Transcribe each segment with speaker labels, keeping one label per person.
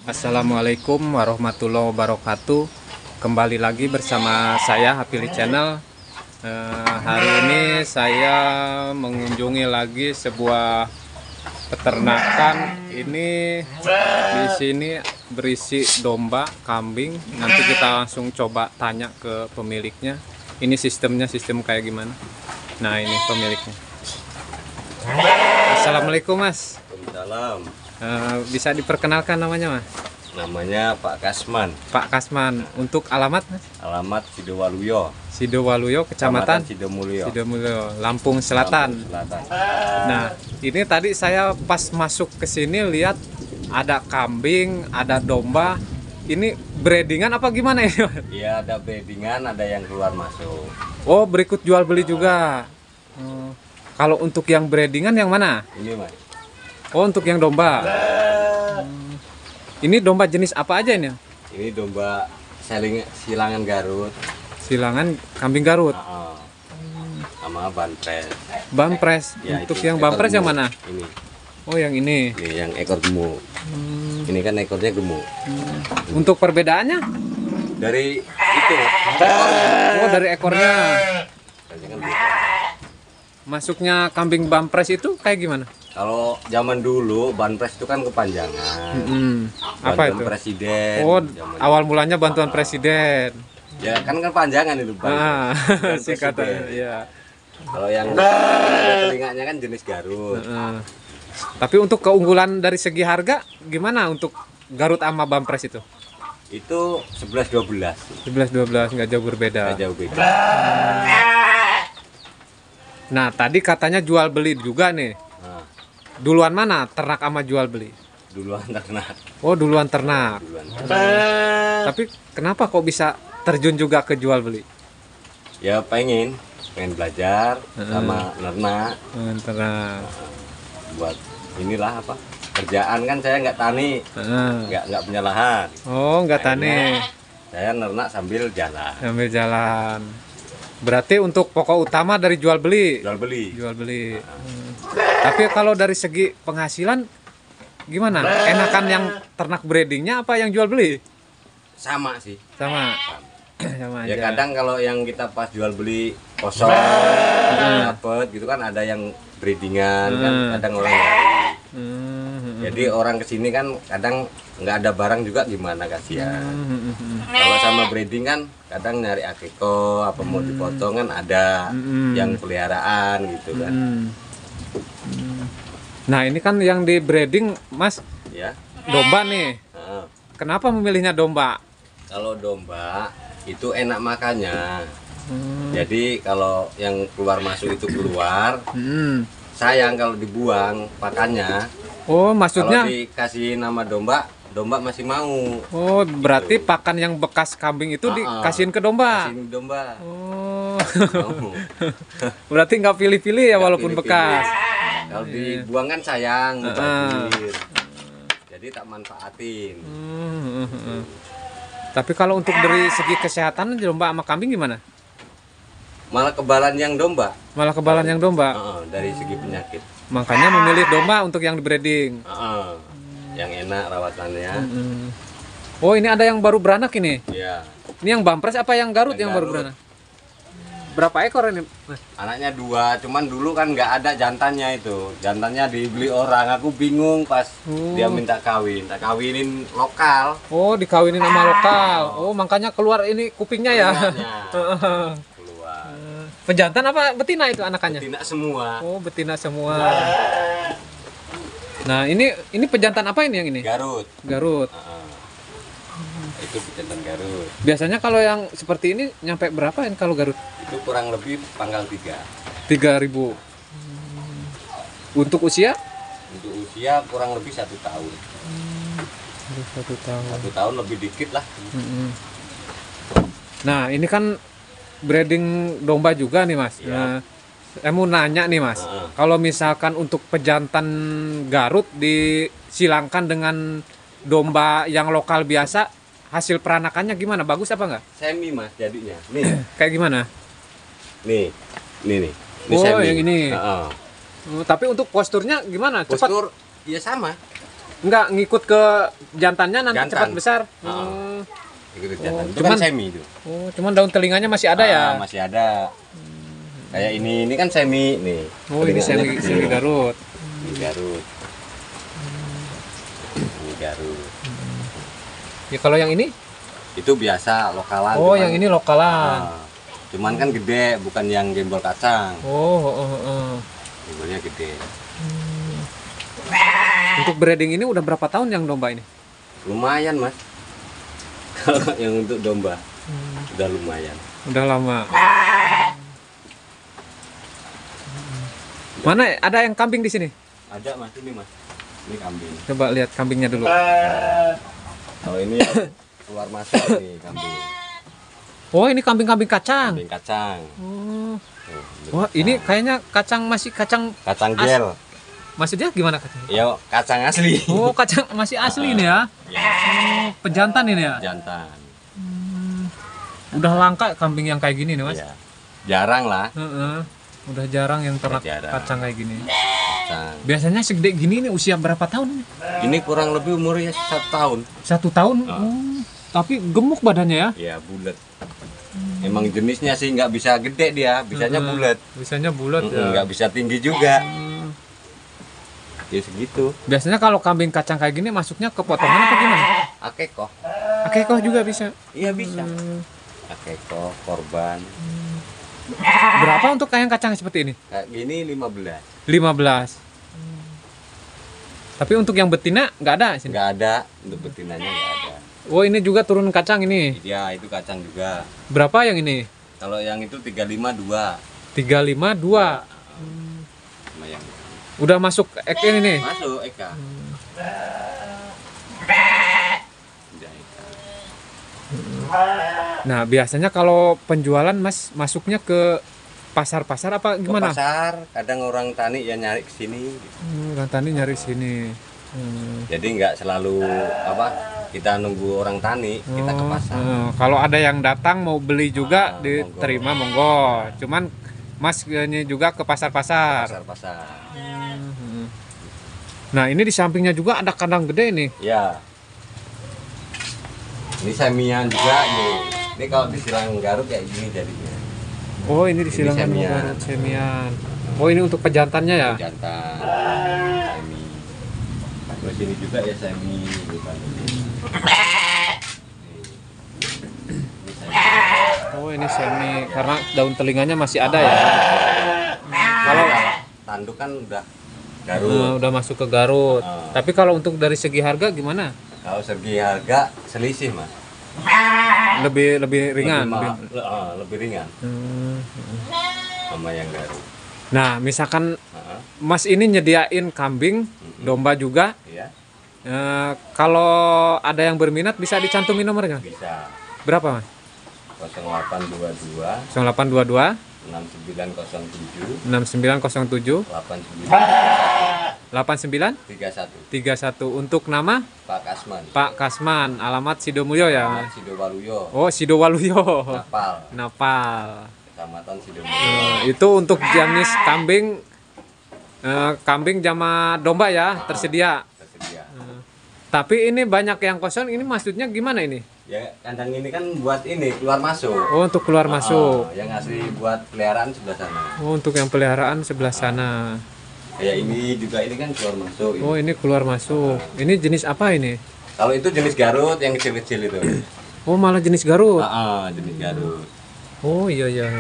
Speaker 1: Assalamualaikum warahmatullahi wabarakatuh. Kembali lagi bersama saya Hapili Channel. Hari ini saya mengunjungi lagi sebuah peternakan. Ini di sini berisi domba, kambing. Nanti kita langsung coba tanya ke pemiliknya. Ini sistem kayak gimana? Nah, ini pemiliknya. Assalamualaikum, Mas.
Speaker 2: Waalaikumsalam.
Speaker 1: Bisa diperkenalkan namanya, Mas?
Speaker 2: Namanya Pak Kasman.
Speaker 1: Pak Kasman. Untuk alamat, Mas?
Speaker 2: Alamat Sidowaluyo.
Speaker 1: Sidowaluyo, Kecamatan
Speaker 2: Sidomulyo.
Speaker 1: Sidomulyo, Lampung Selatan. Nah, ini tadi saya pas masuk ke sini lihat ada kambing, ada domba. Ini breedingan apa gimana ya?
Speaker 2: Iya, ada breedingan, ada yang keluar masuk.
Speaker 1: Oh, berikut jual beli juga. Kalau untuk yang breedingan yang mana?
Speaker 2: Ini Mas.
Speaker 1: Oh, untuk yang domba. Ini domba jenis apa aja ini?
Speaker 2: Ini domba silangan Garut.
Speaker 1: Silangan kambing Garut.
Speaker 2: Sama Banpres.
Speaker 1: Bampres.
Speaker 2: Ya,
Speaker 1: Untuk
Speaker 2: itu
Speaker 1: yang
Speaker 2: ekor
Speaker 1: Bampres yang
Speaker 2: gemuk.
Speaker 1: mana?
Speaker 2: Ini.
Speaker 1: Oh, yang ini.
Speaker 2: Ini yang ekor gemuk. Ini kan ekornya gemuk.
Speaker 1: Untuk perbedaannya?
Speaker 2: Dari itu. Ekornya.
Speaker 1: Oh, dari ekornya.
Speaker 2: Kayaknya kan beda.
Speaker 1: Masuknya kambing Bampres itu kayak gimana?
Speaker 2: Kalau zaman dulu Banpres itu kan kepanjangan.
Speaker 1: Apa
Speaker 2: Bantuan
Speaker 1: itu?
Speaker 2: Presiden.
Speaker 1: Oh,
Speaker 2: zaman
Speaker 1: awal mulanya bantuan presiden.
Speaker 2: Ya kan kepanjangan itu Banpres. Bantuan
Speaker 1: Singkatan,
Speaker 2: Presiden.
Speaker 1: ya.
Speaker 2: Kalau yang ada telinganya kan jenis Garut.
Speaker 1: Tapi untuk keunggulan dari segi harga gimana untuk Garut sama Bampres itu?
Speaker 2: Itu 11-12.
Speaker 1: 11-12 nggak jauh berbeda.
Speaker 2: Nggak jauh beda.
Speaker 1: Nah, tadi katanya jual beli juga nih.
Speaker 2: Nah,
Speaker 1: Duluan mana ternak sama jual beli?
Speaker 2: duluan ternak.
Speaker 1: Oh, duluan ternak.
Speaker 2: Duluan ternak.
Speaker 1: Tapi kenapa kok bisa terjun juga ke jual beli?
Speaker 2: Ya pengen belajar sama nernak
Speaker 1: Ternak.
Speaker 2: buat inilah apa? Kerjaan kan saya nggak tani, nggak punya lahan.
Speaker 1: Oh, nggak tani.
Speaker 2: Saya nernak sambil jalan.
Speaker 1: Sambil jalan. Berarti untuk pokok utama dari jual beli.
Speaker 2: Jual beli.
Speaker 1: Jual beli. Tapi kalau dari segi penghasilan gimana? Enakan yang ternak breedingnya apa yang jual beli?
Speaker 2: Sama sih.
Speaker 1: Sama. Sama
Speaker 2: Ya
Speaker 1: aja.
Speaker 2: kadang kalau yang kita pas jual beli kosong dapet gitu kan, ada yang breedingan kan, kadang orang nyari. Jadi orang kesini kan kadang nggak ada barang juga, gimana, kasihan. Kalau sama breeding kan kadang nyari akeko apa mau dipotong kan ada yang peliharaan gitu kan.
Speaker 1: Nah, ini kan yang di breeding, Mas,
Speaker 2: Ya.
Speaker 1: domba nih.
Speaker 2: Nah,
Speaker 1: Kenapa memilihnya domba?
Speaker 2: kalau domba itu enak makannya. Jadi kalau yang keluar masuk itu keluar, sayang kalau dibuang pakannya.
Speaker 1: Oh, maksudnya
Speaker 2: Kalau dikasih nama domba, domba masih mau.
Speaker 1: oh, berarti pakan yang bekas kambing itu dikasihin ke domba.
Speaker 2: Kasihin domba.
Speaker 1: Oh.
Speaker 2: Mau.
Speaker 1: Berarti nggak pilih-pilih ya
Speaker 2: Nggak
Speaker 1: walaupun
Speaker 2: pilih-pilih.
Speaker 1: bekas.
Speaker 2: Kalau dibuang kan sayang, mubazir. Jadi tak manfaatin.
Speaker 1: Tapi kalau untuk dari segi kesehatan domba sama kambing gimana?
Speaker 2: Malah kebalan yang domba.
Speaker 1: Malah kebalan yang domba.
Speaker 2: Dari segi penyakit.
Speaker 1: Makanya memilih domba untuk yang di breeding.
Speaker 2: Yang enak rawatannya.
Speaker 1: Oh, ini ada yang baru beranak ini.
Speaker 2: Ya.
Speaker 1: Ini yang Bampres apa yang Garut yang baru
Speaker 2: Garut.
Speaker 1: beranak? Berapa ekor ini, Mas?
Speaker 2: Anaknya 2, cuman dulu kan nggak ada jantannya itu. Jantannya dibeli orang. Aku bingung pas dia minta kawin. Tak kawinin lokal.
Speaker 1: Oh, dikawinin sama lokal. Oh, makanya keluar ini kupingnya ya.
Speaker 2: Anaknya keluar.
Speaker 1: Pejantan apa betina itu anakannya?
Speaker 2: Tidak semua.
Speaker 1: Oh, betina semua. Nah, ini pejantan apa ini yang ini?
Speaker 2: Garut.
Speaker 1: Garut.
Speaker 2: Itu pejantan Garut.
Speaker 1: Biasanya kalau yang seperti ini nyampe berapa ini kalau Garut?
Speaker 2: Itu kurang lebih pangkal 3.
Speaker 1: 3.000. Untuk usia?
Speaker 2: Untuk usia kurang lebih 1 tahun.
Speaker 1: 1 tahun.
Speaker 2: 1 tahun lebih dikit lah.
Speaker 1: Nah, ini kan breeding domba juga nih, Mas.
Speaker 2: Iya.
Speaker 1: Nah, saya mau nanya nih, Mas. Kalau misalkan untuk pejantan Garut disilangkan dengan domba yang lokal biasa, hasil peranakannya gimana? Bagus apa enggak?
Speaker 2: Semi Mas jadinya. Nih,
Speaker 1: Kayak gimana?
Speaker 2: nih. Ini
Speaker 1: Oh,
Speaker 2: semi.
Speaker 1: yang ini. Tapi untuk posturnya gimana? Cepat.
Speaker 2: Postur ya sama.
Speaker 1: Enggak ngikut ke jantannya nanti
Speaker 2: Jantan.
Speaker 1: cepat besar.
Speaker 2: Ikut jantan. Itu
Speaker 1: cuman-
Speaker 2: kan semi itu.
Speaker 1: Oh, cuman daun telinganya masih ada ya?
Speaker 2: Masih ada. Kayak ini kan semi nih.
Speaker 1: Oh, ini
Speaker 2: Telinganya kecil.
Speaker 1: semi Garut.
Speaker 2: Ini Garut. Ini Garut.
Speaker 1: Ya kalau yang ini?
Speaker 2: Itu biasa lokalan.
Speaker 1: Oh,
Speaker 2: cuman-
Speaker 1: yang ini lokalan.
Speaker 2: Cuman kan gede, bukan yang gembol kacang.
Speaker 1: Oh.
Speaker 2: Gembolnya gede.
Speaker 1: Untuk breeding ini udah berapa tahun yang domba ini?
Speaker 2: Lumayan, Mas. Kalau yang untuk domba udah lumayan.
Speaker 1: Udah lama. Mana ada yang kambing di sini?
Speaker 2: Ada, Mas, ini, Mas. Ini kambing.
Speaker 1: Coba lihat kambingnya dulu.
Speaker 2: Kalau ini yang keluar masuk nih kambing.
Speaker 1: Oh, ini kambing-kambing kacang.
Speaker 2: Kambing kacang.
Speaker 1: Oh.
Speaker 2: Tuh,
Speaker 1: Wah, ini kayaknya kacang masih kacang.
Speaker 2: kacang gel.
Speaker 1: Maksudnya gimana kacang?
Speaker 2: Ya, kacang asli.
Speaker 1: Oh, kacang masih asli ini ya. Oh, pejantan ini ya.
Speaker 2: Jantan.
Speaker 1: Udah langka kambing yang kayak gini nih, Mas.
Speaker 2: Ya. Jarang lah
Speaker 1: Heeh. Udah jarang yang ternak
Speaker 2: Jarang.
Speaker 1: kacang kayak gini.
Speaker 2: kacang.
Speaker 1: Biasanya segede gini nih usia berapa tahun?
Speaker 2: Ini kurang lebih umurnya 1 tahun.
Speaker 1: 1 tahun. Oh, tapi gemuk badannya ya.
Speaker 2: Ya, bulat. Emang jenisnya sih nggak bisa gede dia, bisanya bulat.
Speaker 1: Bisanya bulat ya.
Speaker 2: Nggak bisa tinggi juga. Ya segitu.
Speaker 1: Biasanya kalau kambing kacang kayak gini masuknya ke potongan apa gimana?
Speaker 2: Akekoh.
Speaker 1: Akekoh juga bisa.
Speaker 2: Iya bisa. Akekoh, korban.
Speaker 1: Berapa untuk kayak kacang seperti ini?
Speaker 2: Kayak gini 15.
Speaker 1: 15. Tapi untuk yang betina nggak ada sini.
Speaker 2: Nggak ada, untuk betinanya nggak ada.
Speaker 1: Oh, ini juga turun kacang ini.
Speaker 2: Iya, itu kacang juga.
Speaker 1: Berapa yang ini?
Speaker 2: Kalau yang itu 35 2.
Speaker 1: 35 2.
Speaker 2: Sama yang
Speaker 1: Udah masuk ek ini nih.
Speaker 2: masuk Eka. Udah, Eka.
Speaker 1: Nah, biasanya kalau penjualan Mas masuknya ke pasar-pasar apa
Speaker 2: Ke
Speaker 1: gimana?
Speaker 2: pasar, kadang orang tani yang nyari ke sini.
Speaker 1: Orang tani nyari sini.
Speaker 2: Jadi nggak selalu kita nunggu orang tani, kita ke pasar.
Speaker 1: Kalau ada yang datang mau beli juga
Speaker 2: Ah,
Speaker 1: diterima monggo. Cuman Mas ini juga ke pasar-pasar.
Speaker 2: Pasar-pasar.
Speaker 1: Nah, ini di sampingnya juga ada kandang gede nih.
Speaker 2: Ya. Ini semian juga nih. Ini kalau disilang Garut kayak gini jadinya.
Speaker 1: Oh, ini di silangan
Speaker 2: semian.
Speaker 1: Garut, semian. Oh, ini untuk pejantannya ya?
Speaker 2: Jantan, semi. Terus ini juga ya semi. Bukan ini.
Speaker 1: Oh, ini semi karena daun telinganya masih ada ya.
Speaker 2: Kalau tanduk kan udah Garut.
Speaker 1: Udah masuk ke Garut.
Speaker 2: Ah.
Speaker 1: Tapi kalau untuk dari segi harga gimana?
Speaker 2: Kalau segi harga selisih, Mas.
Speaker 1: Lebih ringan.
Speaker 2: Lebih ringan sama yang Garut.
Speaker 1: Nah, misalkan Mas ini nyediain kambing, domba juga.
Speaker 2: Iya,
Speaker 1: Kalau ada yang berminat bisa dicantumin nomornya.
Speaker 2: bisa.
Speaker 1: Berapa, Mas?
Speaker 2: 0822
Speaker 1: 0822
Speaker 2: 6907
Speaker 1: 6907
Speaker 2: 89
Speaker 1: 89
Speaker 2: 31
Speaker 1: 31. Untuk nama
Speaker 2: Pak Kasman.
Speaker 1: Pak Kasman, alamat Sidomulyo ya.
Speaker 2: Sidowaluyo,
Speaker 1: Oh, Sidowaluyo.
Speaker 2: Napal,
Speaker 1: Napal.
Speaker 2: Kecamatan Sidowaluyo.
Speaker 1: Itu untuk jenis kambing kambing sama domba ya tersedia.
Speaker 2: Tersedia.
Speaker 1: Tapi ini banyak yang kosong, ini maksudnya gimana ini?
Speaker 2: Ya, kandang ini kan buat ini keluar masuk.
Speaker 1: Oh, untuk keluar masuk.
Speaker 2: Yang asli buat peliharaan sebelah sana.
Speaker 1: Oh, untuk yang peliharaan sebelah sana.
Speaker 2: Kayak ini juga, ini kan keluar masuk.
Speaker 1: Oh, ini keluar masuk. Ini jenis apa ini?
Speaker 2: Kalau itu jenis Garut yang kecil-kecil itu.
Speaker 1: Oh, malah jenis Garut.
Speaker 2: Jenis Garut.
Speaker 1: Oh, iya.
Speaker 2: Jenis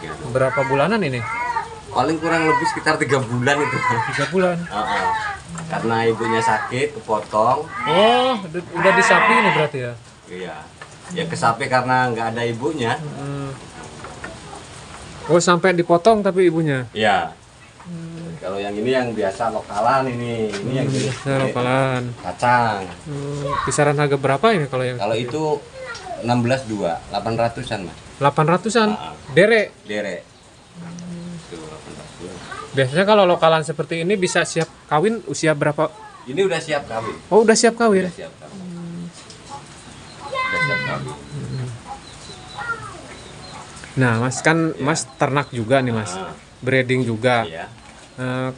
Speaker 2: Garut.
Speaker 1: Berapa bulanan ini?
Speaker 2: Paling kurang lebih sekitar 3 bulan itu.
Speaker 1: 3 bulan.
Speaker 2: Karena ibunya sakit, kepotong.
Speaker 1: Oh, udah disapi ini berarti ya?
Speaker 2: Iya. Ya kesapi karena nggak ada ibunya.
Speaker 1: Oh, sampai dipotong tapi ibunya.
Speaker 2: Iya. Kalau yang ini yang biasa lokalan ini yang jenis
Speaker 1: Lokalan.
Speaker 2: kacang.
Speaker 1: Kisaran harga berapa ini kalau yang?
Speaker 2: Kalau itu 16.2, 800-an, Mas.
Speaker 1: 800-an. Derek.
Speaker 2: Derek. Itu 800.
Speaker 1: Biasanya kalau lokalan seperti ini bisa siap kawin usia berapa?
Speaker 2: Ini udah siap kawin.
Speaker 1: Oh, udah siap kawin.
Speaker 2: Udah siap kawin. Udah siap kawin.
Speaker 1: Nah, Mas kan Mas ternak juga nih, Mas. Breeding juga.
Speaker 2: Iya.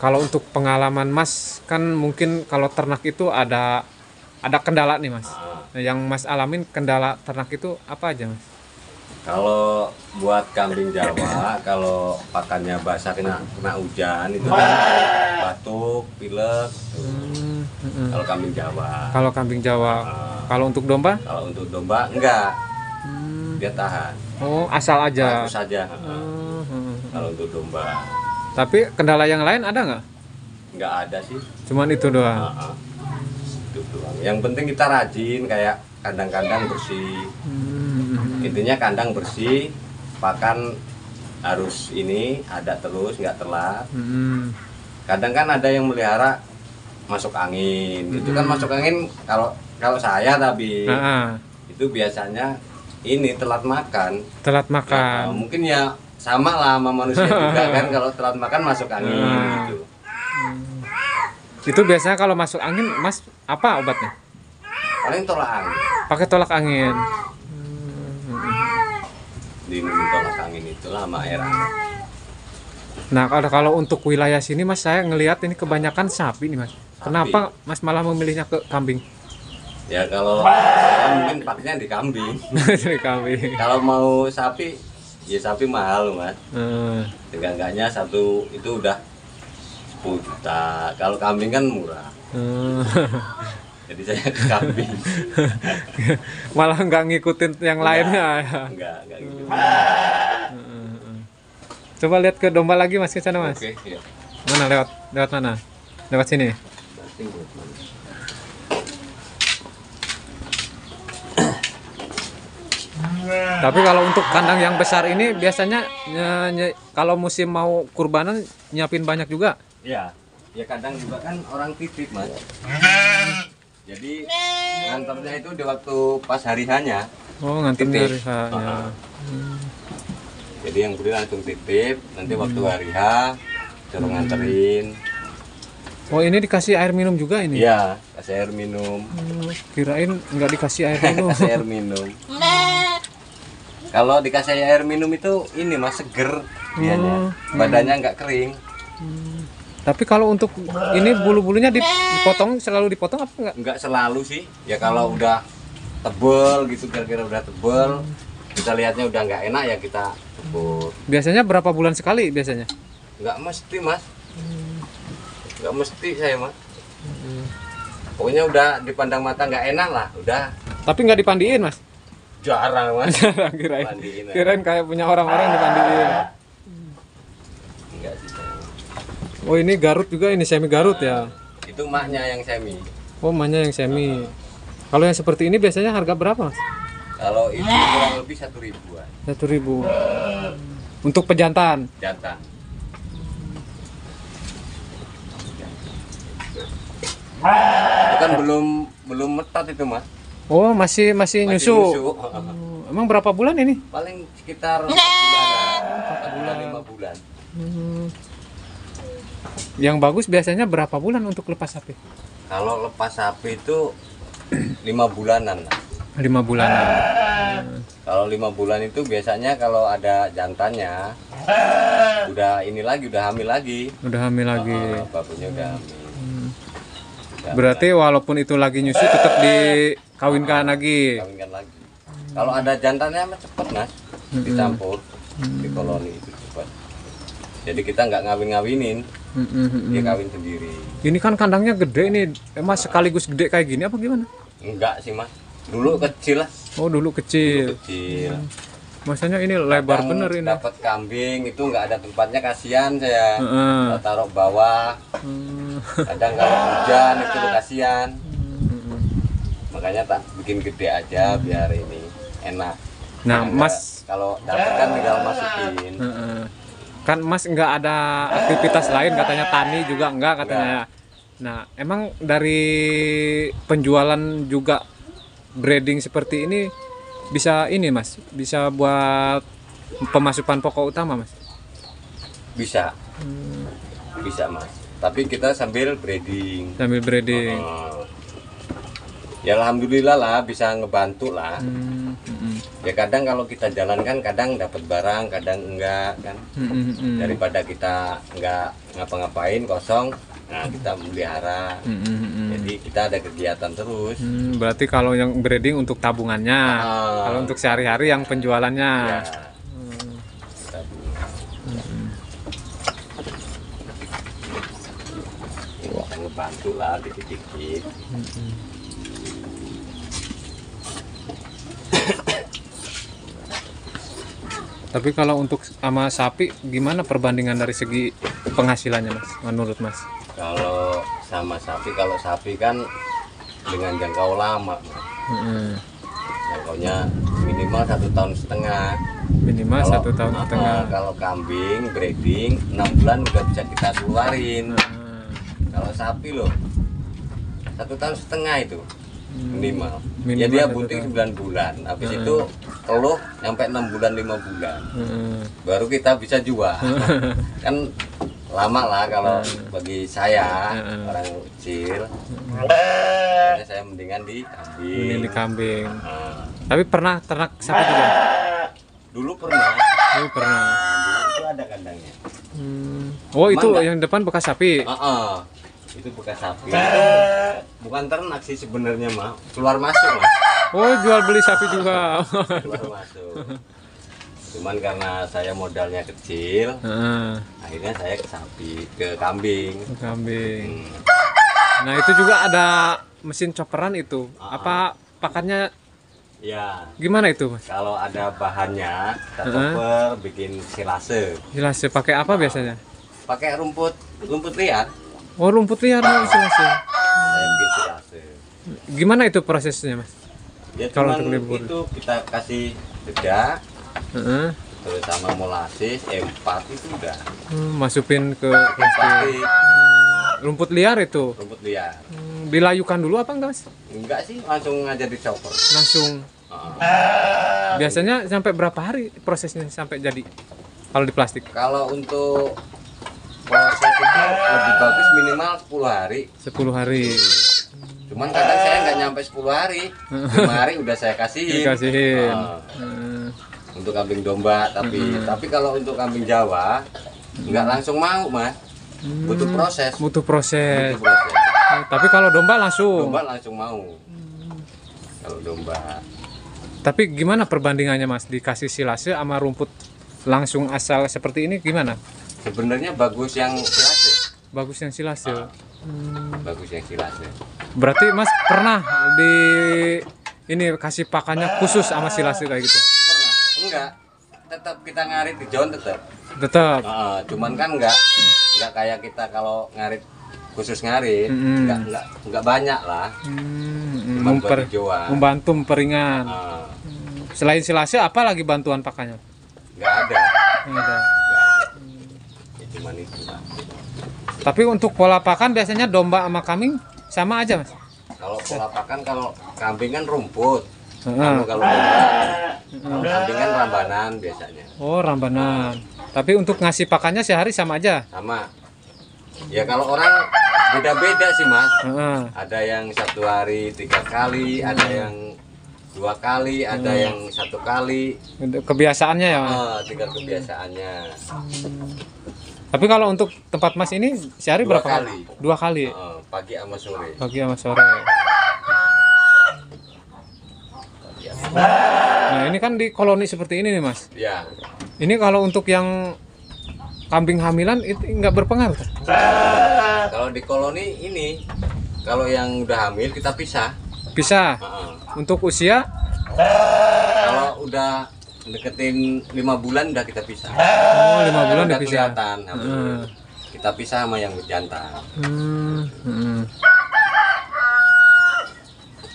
Speaker 1: Kalau untuk pengalaman Mas, kan mungkin kalau ternak itu ada kendala nih Mas. Yang Mas alamin kendala ternak itu apa aja Mas?
Speaker 2: Kalau buat kambing Jawa, kalau pakannya basah kena hujan itu kan batuk, pilek. Kalau kambing Jawa.
Speaker 1: Kalau kambing Jawa. Kalau untuk domba?
Speaker 2: Kalau untuk domba enggak. Dia tahan.
Speaker 1: Oh, asal aja.
Speaker 2: Bagus saja. Kalau untuk domba.
Speaker 1: Tapi kendala yang lain ada nggak?
Speaker 2: Nggak ada sih.
Speaker 1: Cuman itu doang.
Speaker 2: Itu doang. Yang penting kita rajin, kayak kandang-kandang bersih. Intinya kandang bersih, pakan harus ini ada terus, nggak telat. Kadang kan ada yang melihara masuk angin. Itu kan masuk angin kalau saya tapi itu biasanya ini telat makan.
Speaker 1: Telat makan.
Speaker 2: Nah, mungkin ya sama lah sama manusia juga kan, kalau telat makan masuk angin gitu.
Speaker 1: Itu biasanya kalau masuk angin, Mas, apa obatnya?
Speaker 2: Paling tolak angin.
Speaker 1: Pakai tolak angin.
Speaker 2: Diminum tolak angin itu lah sama air hangat.
Speaker 1: Nah, kalau untuk wilayah sini Mas, saya ngelihat ini kebanyakan sapi nih Mas. Kenapa Mas malah memilihnya ke kambing?
Speaker 2: Ya kalau saya mungkin pakainya di kambing.
Speaker 1: Di kambing.
Speaker 2: Kalau mau sapi, ya sapi mahal Mas. Enggaknya satu itu udah 10 juta. Kalau kambing kan murah. Jadi saya ke kambing.
Speaker 1: Malah nggak ngikutin yang lainnya ya.
Speaker 2: Enggak gitu.
Speaker 1: Coba lihat ke domba lagi Mas, ke sana Mas.
Speaker 2: Oke, iya.
Speaker 1: Mana lewat mana? Lewat sini. Tapi kalau untuk kandang yang besar ini biasanya kalau musim mau kurbanan nyiapin banyak juga.
Speaker 2: Iya. Ya kadang juga kan orang titip Mas. Jadi nganternya itu di waktu pas hari hanya.
Speaker 1: Oh, nganternya hari hanya.
Speaker 2: Jadi yang beli langsung titip, nanti waktu hari H suruh nganterin.
Speaker 1: Oh, ini dikasih air minum juga ini?
Speaker 2: Iya, kasih air minum.
Speaker 1: Kirain nggak dikasih air minum.
Speaker 2: Kasih air minum. Kalau dikasih air minum itu ini Mas, seger dianya. Badannya nggak kering.
Speaker 1: Tapi kalau untuk ini bulu-bulunya dipotong, selalu dipotong apa enggak?
Speaker 2: Enggak selalu sih. Ya kalau udah tebel gitu, kira-kira udah tebel, kita lihatnya udah nggak enak ya kita tebur.
Speaker 1: Biasanya berapa bulan sekali biasanya?
Speaker 2: Nggak mesti Mas. Nggak mesti saya Mas. Pokoknya udah dipandang mata nggak enak lah, udah.
Speaker 1: Tapi nggak dipandiin Mas?
Speaker 2: Jarang Mas.
Speaker 1: Kirain kayak punya orang-orang dipandiin.
Speaker 2: Enggak sih.
Speaker 1: Oh, ini Garut juga, ini semi Garut ya?
Speaker 2: Itu maknya yang semi.
Speaker 1: Oh, maknya yang semi. Kalau yang seperti ini biasanya harga berapa Mas?
Speaker 2: Kalau itu kurang lebih 1.000-an.
Speaker 1: 1.000. Untuk pejantan?
Speaker 2: Jantan. Itu kan belum metot itu Mas.
Speaker 1: Oh, masih nyusu. Emang berapa bulan ini?
Speaker 2: Paling sekitar 4 bulan, 5 bulan.
Speaker 1: Yang bagus biasanya berapa bulan untuk lepas sapi?
Speaker 2: Kalau lepas sapi itu 5 bulanan lah.
Speaker 1: 5 bulanan.
Speaker 2: Kalau 5 bulan itu biasanya kalau ada jantannya udah ini lagi, udah hamil lagi.
Speaker 1: Udah hamil lagi.
Speaker 2: Babunya udah hamil.
Speaker 1: Berarti walaupun itu lagi nyusu tetap dikawinkan lagi.
Speaker 2: Kawinkan lagi. Kalau ada jantannya mah cepet Mas, dicampur di koloni itu cepat. Jadi kita nggak ngawin-ngawinin, dia kawin sendiri.
Speaker 1: Ini kan kandangnya gede nih, Mas, sekaligus gede kayak gini apa gimana?
Speaker 2: Enggak sih Mas, dulu kecil lah.
Speaker 1: Oh, dulu kecil. Masanya ini lebar bener ini.
Speaker 2: Dapat kambing itu nggak ada tempatnya, kasihan saya. Kita taruh bawah. Kadang kalau hujan itu kasihan. Makanya tak bikin gede aja biar ini enak.
Speaker 1: Nah, Mas
Speaker 2: kalau dapat kan tinggal masukin.
Speaker 1: Kan Mas nggak ada aktivitas lain, katanya tani juga enggak katanya. Nah, emang dari penjualan juga breeding seperti ini bisa ini Mas, bisa buat pemasukan pokok utama Mas?
Speaker 2: Bisa. Bisa Mas. Tapi kita sambil breeding.
Speaker 1: Sambil breeding.
Speaker 2: Ya alhamdulillah lah bisa ngebantu lah. Ya kadang kalau kita jalan kan kadang dapat barang, kadang enggak kan. Daripada kita enggak ngapa-ngapain kosong, nah kita melihara. Jadi kita ada kegiatan terus.
Speaker 1: Berarti kalau yang breeding untuk tabungannya, kalau untuk sehari-hari yang penjualannya.
Speaker 2: Ya. Bisa ngebantu lah dikit-dikit.
Speaker 1: Tapi kalau untuk sama sapi gimana perbandingan dari segi penghasilannya Mas menurut Mas?
Speaker 2: Kalau sama sapi, kalau sapi kan dengan jangkau lama, jangkaunya minimal 1,5 tahun.
Speaker 1: Minimal
Speaker 2: Kalau-
Speaker 1: 1,5 tahun.
Speaker 2: Kalau kambing breeding 6 bulan udah bisa kita keluarin. Kalau sapi loh 1,5 tahun itu minimal.
Speaker 1: Minimal
Speaker 2: Ya dia
Speaker 1: 1
Speaker 2: bunting
Speaker 1: tahun.
Speaker 2: 9 bulan. Habis itu telur sampai 6 bulan 5 bulan. Baru kita bisa jual. Kan lama lah kalau bagi saya orang kecil. Jadi saya mendingan di kambing.
Speaker 1: Ini kambing.
Speaker 2: Nah,
Speaker 1: Tapi pernah ternak sapi juga?
Speaker 2: dulu pernah.
Speaker 1: Oh, pernah.
Speaker 2: Dulu itu ada kandangnya.
Speaker 1: Oh itu
Speaker 2: Cuman
Speaker 1: yang depan bekas sapi.
Speaker 2: Itu bekas sapi. Bukan ternak sih sebenarnya mah, keluar masuk mas.
Speaker 1: Oh jual beli sapi juga.
Speaker 2: Keluar masuk. Cuman karena saya modalnya kecil, akhirnya saya ke sapi, ke kambing.
Speaker 1: Kambing. Nah itu juga ada mesin chopperan itu. Apa pakannya
Speaker 2: Ya,
Speaker 1: gimana itu Mas?
Speaker 2: kalau ada bahannya, kita chopper, bikin silase.
Speaker 1: Jelas ya pakai apa biasanya?
Speaker 2: Pakai rumput liar.
Speaker 1: Oh rumput liar jelas ya.
Speaker 2: Saya bikin silase.
Speaker 1: Gimana itu prosesnya Mas?
Speaker 2: Ya
Speaker 1: Kalau
Speaker 2: cuman
Speaker 1: untuk libur.
Speaker 2: itu kita kasih jeda,
Speaker 1: Heeh.
Speaker 2: terus sama molasis, empat itu udah.
Speaker 1: Masukin ke
Speaker 2: Plastik,
Speaker 1: rumput liar itu.
Speaker 2: rumput liar.
Speaker 1: Dilayukan dulu apa enggak Mas?
Speaker 2: Enggak sih, langsung aja dicopper.
Speaker 1: Langsung.
Speaker 2: Ah.
Speaker 1: Biasanya sampai berapa hari prosesnya sampai jadi kalau di plastik?
Speaker 2: Kalau untuk proses itu lebih bagus minimal 10 hari.
Speaker 1: 10 hari.
Speaker 2: Cuman kadang saya nggak nyampe 10 hari. 5 hari udah saya kasihin.
Speaker 1: Dikasihin.
Speaker 2: Ah, untuk kambing domba, tapi kalau untuk kambing Jawa nggak langsung mau, Mas. Butuh proses.
Speaker 1: Butuh proses.
Speaker 2: Butuh proses.
Speaker 1: Tapi kalau domba langsung.
Speaker 2: Domba langsung mau. Kalau domba.
Speaker 1: Tapi gimana perbandingannya Mas? Dikasih silase sama rumput langsung asal seperti ini gimana?
Speaker 2: Sebenarnya bagus yang silase.
Speaker 1: Bagus yang silase.
Speaker 2: Bagus yang silase.
Speaker 1: Berarti Mas pernah di ini kasih pakannya khusus sama silase kayak gitu?
Speaker 2: Pernah? Enggak. Tetap kita ngarit di John tetap.
Speaker 1: Tetap.
Speaker 2: Cuman kan enggak kayak kita kalau ngarit khusus ngarit, enggak banyak lah. Cuman buat hijauan.
Speaker 1: Membantu memperingan.
Speaker 2: Ah,
Speaker 1: Selain silase apa lagi bantuan pakannya?
Speaker 2: enggak ada.
Speaker 1: Nggak ada.
Speaker 2: Ya, cuman itu lah.
Speaker 1: Tapi untuk pola pakan biasanya domba sama kambing sama aja Mas?
Speaker 2: Kalau pola pakan, kalau kambing kan rumput.
Speaker 1: Heeh.
Speaker 2: Kalau domba, kalau kambing kan rambanan biasanya.
Speaker 1: Oh rambanan. Tapi untuk ngasih pakannya sehari sama aja?
Speaker 2: Sama. Ya kalau orang beda-beda sih Mas.
Speaker 1: Heeh.
Speaker 2: Ada yang 1 hari 3 kali, ada yang 2 kali, ada yang 1 kali.
Speaker 1: Untuk kebiasaannya ya Mas?
Speaker 2: Tinggal kebiasaannya.
Speaker 1: Tapi kalau untuk tempat Mas ini sehari
Speaker 2: 2
Speaker 1: berapa
Speaker 2: kali.
Speaker 1: 2 kali?
Speaker 2: Pagi sama sore.
Speaker 1: Pagi sama sore. Nah ini kan di koloni seperti ini nih Mas.
Speaker 2: Ya.
Speaker 1: Ini kalau untuk yang kambing hamilan itu nggak berpengaruh kan?
Speaker 2: Kalau di koloni ini, kalau yang udah hamil kita pisah.
Speaker 1: Bisa.
Speaker 2: Heeh.
Speaker 1: Untuk usia
Speaker 2: Kalau udah deketin 5 bulan udah kita pisah.
Speaker 1: 5 bulan
Speaker 2: Udah
Speaker 1: udah bisa.
Speaker 2: kelihatan hamil. Kita pisah sama yang jantan.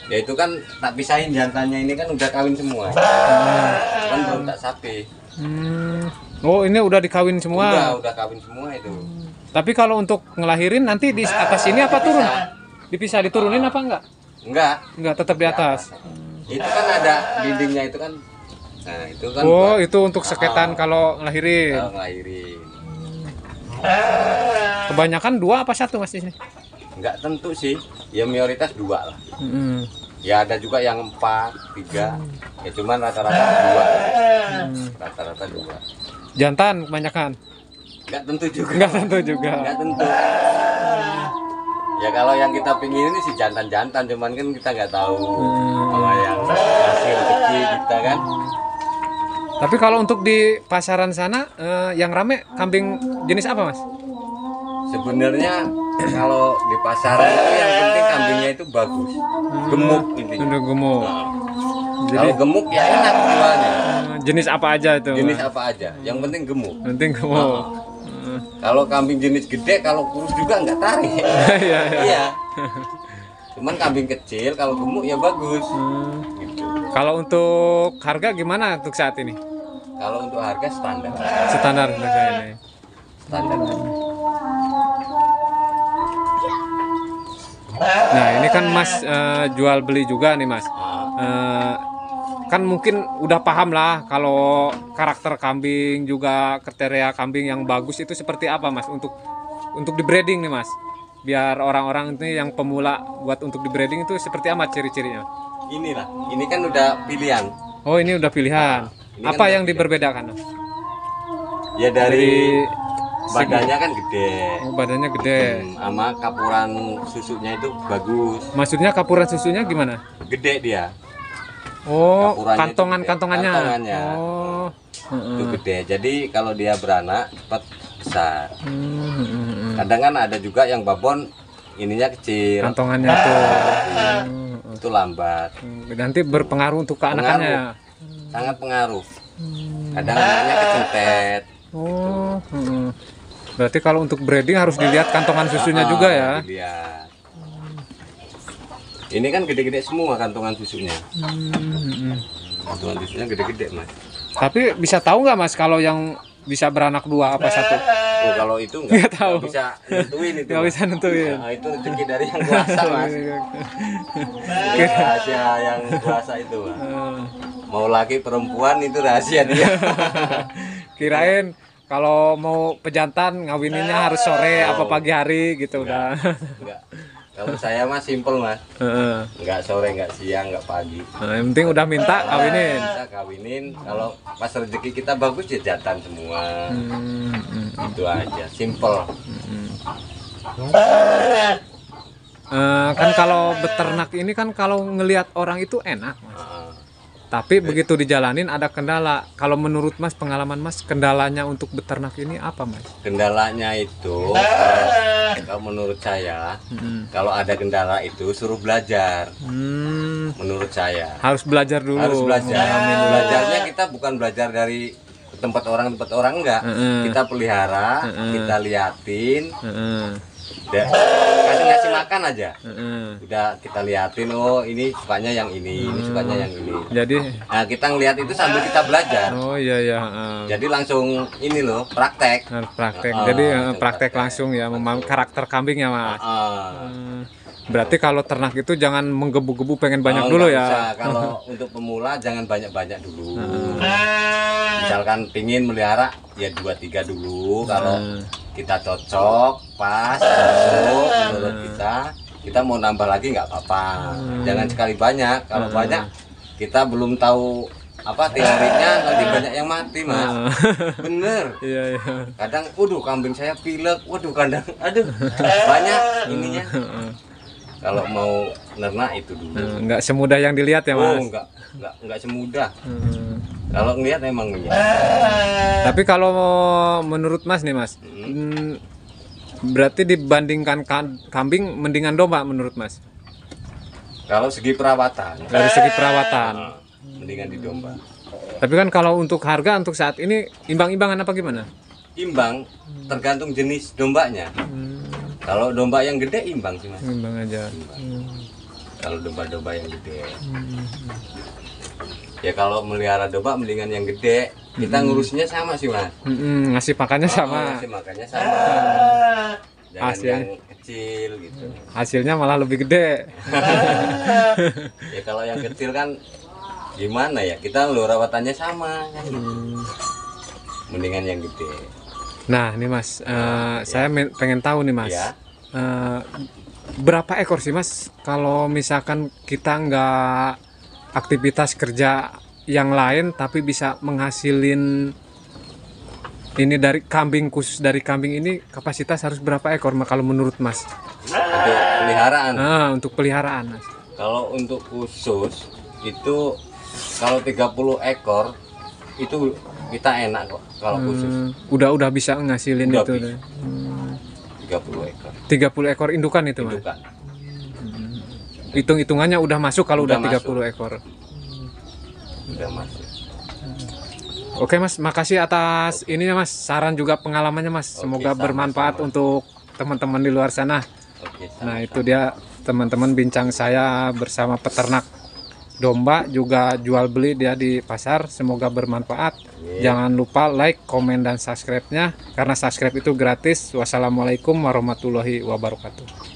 Speaker 2: Ya itu kan tak pisahin jantannya, ini kan udah kawin semua. Kan belum tak sapi.
Speaker 1: Oh ini udah dikawin semua.
Speaker 2: Udah kawin semua itu.
Speaker 1: Tapi kalau untuk ngelahirin nanti di atas ini apa turun? Dipisah diturunin apa enggak? Enggak, tetap di atas.
Speaker 2: Itu kan ada dindingnya itu kan. Nah, itu kan
Speaker 1: Oh,
Speaker 2: buat
Speaker 1: itu untuk seketan kalau ngelahirin.
Speaker 2: kalau ngelahirin.
Speaker 1: Kebanyakan 2 apa 1 Mas di sini?
Speaker 2: Enggak tentu sih. Ya mayoritas 2 lah. Ya ada juga yang 4, 3. Ya cuman rata-rata 2. Rata-rata 2.
Speaker 1: Jantan kebanyakan?
Speaker 2: Nggak tentu juga.
Speaker 1: Nggak tentu juga.
Speaker 2: Nggak tentu. Ya kalau yang kita pingin ini sih jantan-jantan, cuman kan kita nggak tahu apa yang hasil rezeki kita kan.
Speaker 1: Tapi kalau untuk di pasaran sana yang rame kambing jenis apa Mas?
Speaker 2: Sebenarnya kalau di pasaran itu yang penting kambingnya itu bagus, gemuk intinya.
Speaker 1: Udah gemuk. Jadi
Speaker 2: Kalau gemuk ya enak jualnya.
Speaker 1: jenis apa aja itu?
Speaker 2: Jenis apa aja, yang penting gemuk.
Speaker 1: Penting gemuk.
Speaker 2: Kalau kambing jenis gede, kalau kurus juga nggak tarik.
Speaker 1: Iya, iya.
Speaker 2: Iya. Cuman kambing kecil kalau gemuk ya bagus. Gitu.
Speaker 1: Kalau untuk harga gimana untuk saat ini?
Speaker 2: Kalau untuk harga standar.
Speaker 1: Standar harga ini.
Speaker 2: Standar.
Speaker 1: Nah, ini kan Mas jual beli juga nih Mas. Kan mungkin udah paham lah kalau karakter kambing juga kriteria kambing yang bagus itu seperti apa Mas untuk di breeding nih Mas. Biar orang-orang ini yang pemula buat untuk di breeding itu seperti apa ciri-cirinya?
Speaker 2: Inilah, ini kan udah pilihan.
Speaker 1: Oh, ini udah pilihan.
Speaker 2: Ini
Speaker 1: Apa
Speaker 2: kan
Speaker 1: yang diperbedakan?
Speaker 2: Ya dari badannya kan gede.
Speaker 1: Oh, badannya gede.
Speaker 2: Sama kapuran susunya itu bagus.
Speaker 1: Maksudnya kapuran susunya gimana?
Speaker 2: Gede dia.
Speaker 1: Oh,
Speaker 2: Kapurannya itu gede.
Speaker 1: kantongannya.
Speaker 2: Kantongannya.
Speaker 1: Oh.
Speaker 2: Itu gede. Jadi kalau dia beranak cepat besar. Kadang kan ada juga yang babon ininya kecil.
Speaker 1: Kantongannya tuh.
Speaker 2: Itu lambat.
Speaker 1: Nanti berpengaruh untuk keanakannya.
Speaker 2: Sangat pengaruh. Kadang anaknya kecentet.
Speaker 1: Oh. Berarti kalau untuk breeding harus dilihat kantongan susunya juga ya.
Speaker 2: Dilihat. Ini kan gede-gede semua kantongan susunya. Kantongan susunya gede-gede Mas.
Speaker 1: Tapi bisa tahu nggak Mas kalau yang bisa beranak 2 apa 1?
Speaker 2: Oh kalau itu
Speaker 1: Nggak tahu.
Speaker 2: nggak bisa nentuin itu.
Speaker 1: Nggak
Speaker 2: Mas.
Speaker 1: bisa nentuin.
Speaker 2: Nah, itu rezeki dari yang kuasa Mas. Itu rahasia yang kuasa itu Mas. Mau laki perempuan itu rahasia dia.
Speaker 1: Kirain kalau mau pejantan ngawininya harus sore apa pagi hari gitu udah.
Speaker 2: Enggak. Kalau saya mah simpel Mas. Enggak sore, enggak siang, enggak pagi.
Speaker 1: Nah, yang penting udah minta kawinin.
Speaker 2: Kita kawinin. Kalau pas rezeki kita bagus ya jantan semua. Itu aja, simpel.
Speaker 1: Kan kalau beternak ini kan kalau ngelihat orang itu enak Mas. Tapi begitu dijalanin ada kendala. Kalau menurut Mas, pengalaman Mas, kendalanya untuk beternak ini apa Mas?
Speaker 2: Kendalanya itu kalau menurut saya kalau ada kendala itu suruh belajar. Menurut saya
Speaker 1: Harus belajar dulu.
Speaker 2: harus belajar. Belajarnya kita bukan belajar dari tempat orang enggak. Kita pelihara, kita liatin. Kasih makan aja. Udah kita liatin, oh ini sukanya yang ini sukanya yang ini.
Speaker 1: Jadi
Speaker 2: Nah kita ngeliat itu sambil kita belajar.
Speaker 1: oh iya ya.
Speaker 2: Jadi langsung ini loh praktek.
Speaker 1: Harus praktek. Jadi praktek langsung ya karakter kambing ya Mas. Berarti kalau ternak itu jangan menggebu-gebu pengen banyak dulu
Speaker 2: Nggak
Speaker 1: ya.
Speaker 2: bisa. Kalau untuk pemula jangan banyak-banyak dulu. Misalkan pingin melihara ya 2-3 dulu. Kalau kita cocok pas masuk menurut kita mau nambah lagi nggak apa-apa. Jangan sekali banyak. Kalau banyak kita belum tahu apa teorinya, nanti banyak yang mati Mas. Bener.
Speaker 1: Iya.
Speaker 2: Kadang waduh kambing saya pilek, waduh kadang aduh banyak ininya. Kalau mau nernak itu dulu.
Speaker 1: Nggak semudah yang dilihat ya Mas.
Speaker 2: Oh enggak semudah. Kalau ngelihat memang iya.
Speaker 1: Tapi kalau menurut Mas nih Mas, berarti dibandingkan kambing mendingan domba menurut Mas?
Speaker 2: Kalau segi perawatan.
Speaker 1: Dari segi perawatan.
Speaker 2: Mendingan di domba.
Speaker 1: Tapi kan kalau untuk harga untuk saat ini imbang-imbangan apa gimana?
Speaker 2: Imbang tergantung jenis dombanya. Kalau domba yang gede imbang sih Mas.
Speaker 1: Imbang aja.
Speaker 2: Kalau domba-domba yang gede. Ya kalau melihara domba mendingan yang gede. Kita ngurusnya sama sih Mas.
Speaker 1: Ngasih pakannya sama.
Speaker 2: Ngasih makannya sama. Jangan
Speaker 1: Hasil.
Speaker 2: yang kecil gitu.
Speaker 1: Hasilnya malah lebih gede.
Speaker 2: Ya kalau yang kecil kan gimana ya, kita rawatannya sama kan gitu. Mendingan yang gede.
Speaker 1: Nah nih Mas, saya pengen tahu nih Mas,
Speaker 2: Ya.
Speaker 1: Berapa ekor sih Mas? Kalau misalkan kita nggak aktivitas kerja yang lain tapi bisa menghasilin ini dari kambing, khusus dari kambing ini kapasitas harus berapa ekor kalau menurut Mas?
Speaker 2: Untuk peliharaan.
Speaker 1: Nah, untuk peliharaan Mas.
Speaker 2: Kalau untuk khusus itu kalau 30 ekor itu kita enak kok kalau khusus.
Speaker 1: Udah bisa ngasilin
Speaker 2: Udah
Speaker 1: itu.
Speaker 2: bisa. 30 ekor.
Speaker 1: 30 ekor indukan itu Mas.
Speaker 2: Indukan.
Speaker 1: Hitung-hitungannya udah masuk kalau udah
Speaker 2: Udah
Speaker 1: 30 ekor.
Speaker 2: Udah masuk.
Speaker 1: Oke Mas, makasih atas ininya Mas, saran juga pengalamannya Mas. Semoga
Speaker 2: Oke,
Speaker 1: bermanfaat
Speaker 2: sama-sama.
Speaker 1: untuk teman-teman di luar sana.
Speaker 2: Oke,
Speaker 1: Nah,
Speaker 2: sama-sama.
Speaker 1: itu dia teman-teman bincang saya bersama peternak domba, juga jual beli dia di pasar. Semoga bermanfaat. Jangan lupa like, komen, dan subscribe-nya karena subscribe itu gratis. Wassalamualaikum warahmatullahi wabarakatuh.